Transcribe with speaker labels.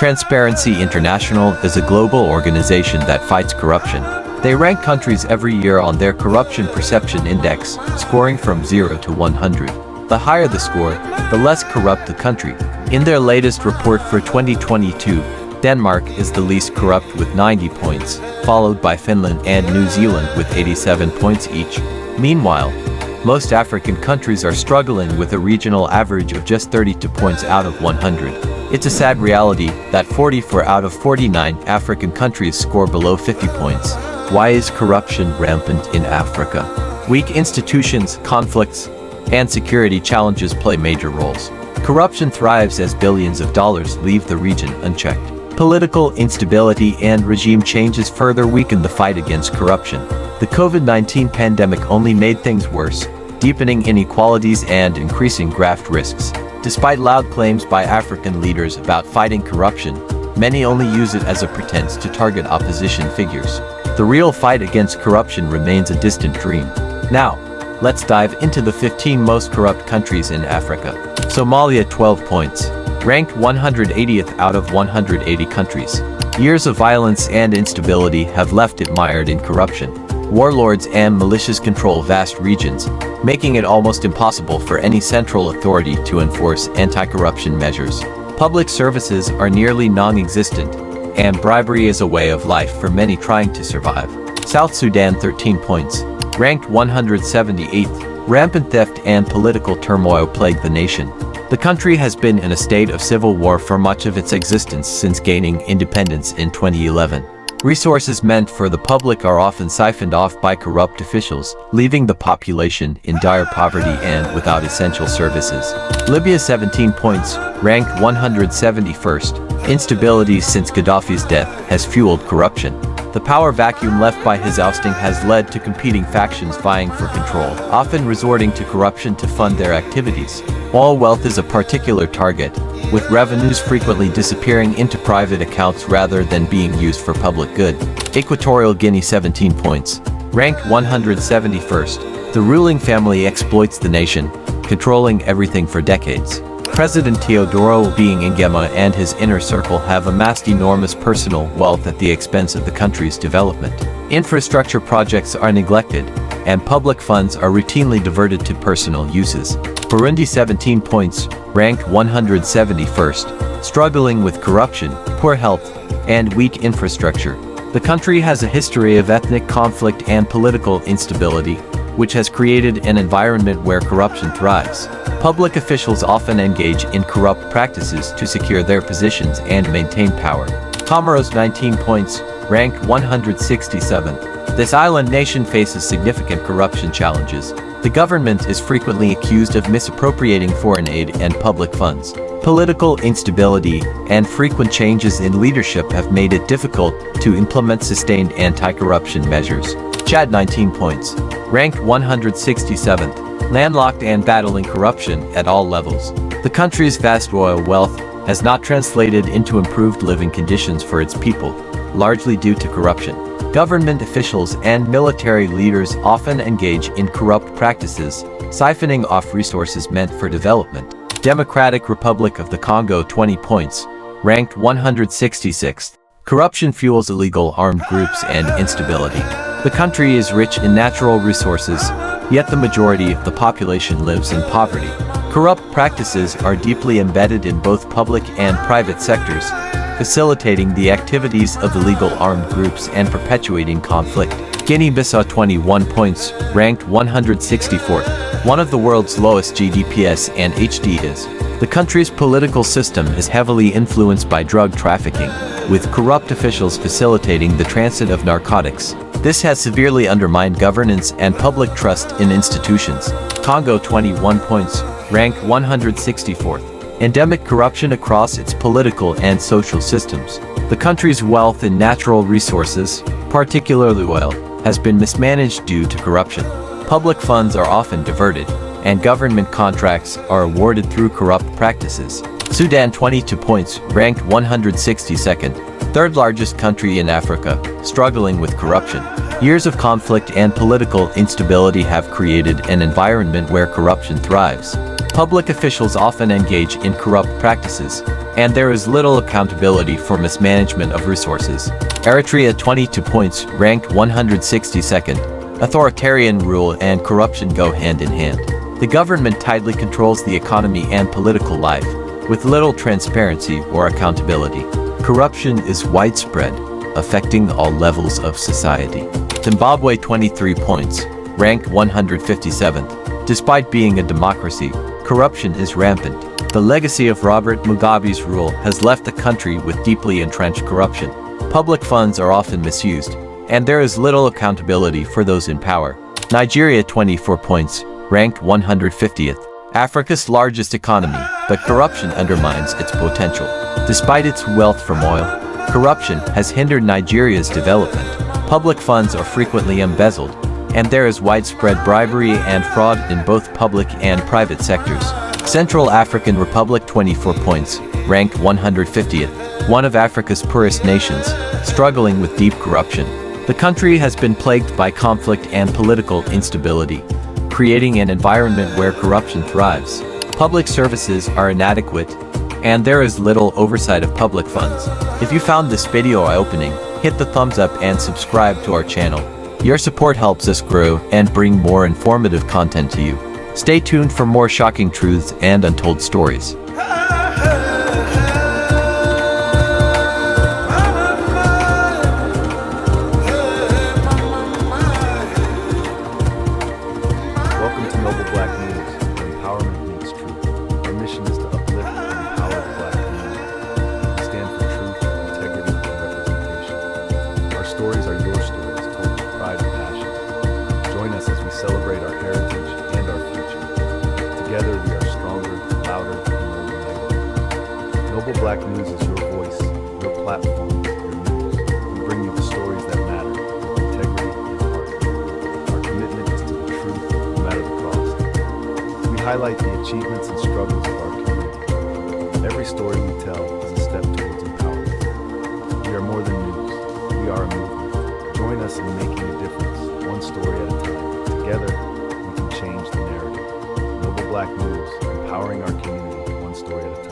Speaker 1: Transparency International is a global organization that fights corruption. They rank countries every year on their Corruption Perception Index, scoring from 0 to 100. The higher the score, the less corrupt the country. In their latest report for 2022, Denmark is the least corrupt with 90 points, followed by Finland and New Zealand with 87 points each. Meanwhile, most African countries are struggling with a regional average of just 32 points out of 100. It's a sad reality that 44 out of 49 African countries score below 50 points. Why is corruption rampant in Africa? Weak institutions, conflicts, and security challenges play major roles. Corruption thrives as billions of dollars leave the region unchecked. Political instability and regime changes further weaken the fight against corruption. The COVID-19 pandemic only made things worse, deepening inequalities and increasing graft risks. Despite loud claims by African leaders about fighting corruption, many only use it as a pretense to target opposition figures. The real fight against corruption remains a distant dream. Now, let's dive into the 15 most corrupt countries in Africa. Somalia 12 points. Ranked 180th out of 180 countries. Years of violence and instability have left it mired in corruption. Warlords and militias control vast regions, making it almost impossible for any central authority to enforce anti-corruption measures. Public services are nearly non-existent, and bribery is a way of life for many trying to survive. South Sudan 13 points. Ranked 178th, rampant theft and political turmoil plague the nation. The country has been in a state of civil war for much of its existence since gaining independence in 2011. Resources meant for the public are often siphoned off by corrupt officials, leaving the population in dire poverty and without essential services. Libya 17 points, ranked 171st. Instability since Gaddafi's death has fueled corruption. The power vacuum left by his ousting has led to competing factions vying for control, often resorting to corruption to fund their activities. All wealth is a particular target, with revenues frequently disappearing into private accounts rather than being used for public good. Equatorial Guinea 17 points. Ranked 171st. The ruling family exploits the nation, controlling everything for decades. President Teodoro Obiang Nguema and his inner circle have amassed enormous personal wealth at the expense of the country's development. Infrastructure projects are neglected, and public funds are routinely diverted to personal uses. Burundi 17 points, ranked 171st, struggling with corruption, poor health, and weak infrastructure. The country has a history of ethnic conflict and political instability, which has created an environment where corruption thrives. Public officials often engage in corrupt practices to secure their positions and maintain power. Comoros 19 points, ranked 167th. This island nation faces significant corruption challenges. The government is frequently accused of misappropriating foreign aid and public funds. Political instability and frequent changes in leadership have made it difficult to implement sustained anti-corruption measures. Chad 19 points, ranked 167th, landlocked and battling corruption at all levels. The country's vast oil wealth has not translated into improved living conditions for its people, largely due to corruption. Government officials and military leaders often engage in corrupt practices, siphoning off resources meant for development. Democratic Republic of the Congo 20 points, ranked 166th. Corruption fuels illegal armed groups and instability. The country is rich in natural resources, yet the majority of the population lives in poverty. Corrupt practices are deeply embedded in both public and private sectors, facilitating the activities of illegal armed groups and perpetuating conflict. Guinea-Bissau 21 points, ranked 164th. One of the world's lowest GDPs and HDs. The country's political system is heavily influenced by drug trafficking, with corrupt officials facilitating the transit of narcotics. This has severely undermined governance and public trust in institutions. Congo 21 points, ranked 164th. Endemic corruption across its political and social systems. The country's wealth in natural resources, particularly oil, has been mismanaged due to corruption. Public funds are often diverted, and government contracts are awarded through corrupt practices. Sudan 22 points, ranked 162nd. Third largest country in Africa, struggling with corruption. Years of conflict and political instability have created an environment where corruption thrives. Public officials often engage in corrupt practices, and there is little accountability for mismanagement of resources. Eritrea 22 points, ranked 162nd. Authoritarian rule and corruption go hand in hand. The government tightly controls the economy and political life, with little transparency or accountability. Corruption is widespread, affecting all levels of society. Zimbabwe 23 points, ranked 157th. Despite being a democracy, corruption is rampant. The legacy of Robert Mugabe's rule has left the country with deeply entrenched corruption. Public funds are often misused, and there is little accountability for those in power. Nigeria 24 points, ranked 150th. Africa's largest economy, but corruption undermines its potential. Despite its wealth from oil, corruption has hindered Nigeria's development. Public funds are frequently embezzled, and there is widespread bribery and fraud in both public and private sectors. Central African Republic 24 points, ranked 150th, one of Africa's poorest nations, struggling with deep corruption. The country has been plagued by conflict and political instability, creating an environment where corruption thrives. Public services are inadequate, and there is little oversight of public funds. If you found this video eye-opening, hit the thumbs up and subscribe to our channel. Your support helps us grow and bring more informative content to you. Stay tuned for more shocking truths and untold stories.
Speaker 2: Welcome to Noble Black News, where empowerment meets truth. Our mission is to uplift and empower the Black community. We stand for truth, integrity, and representation. Our stories are your stories, told with pride and passion. Join us as we celebrate our heritage and our future. Together we are stronger, louder, and more united. Noble Black News is your voice, your platform, your news. We bring you the stories that matter, integrity and heart. Our commitment is to the truth, no matter the cost. We highlight the achievements and struggles of our community. Every story we tell is a step towards empowerment. We are more than news. We are a movement. Join us in making a difference, one story at a time. Together, we can change the narrative. Noble Black News, empowering our community, one story at a time.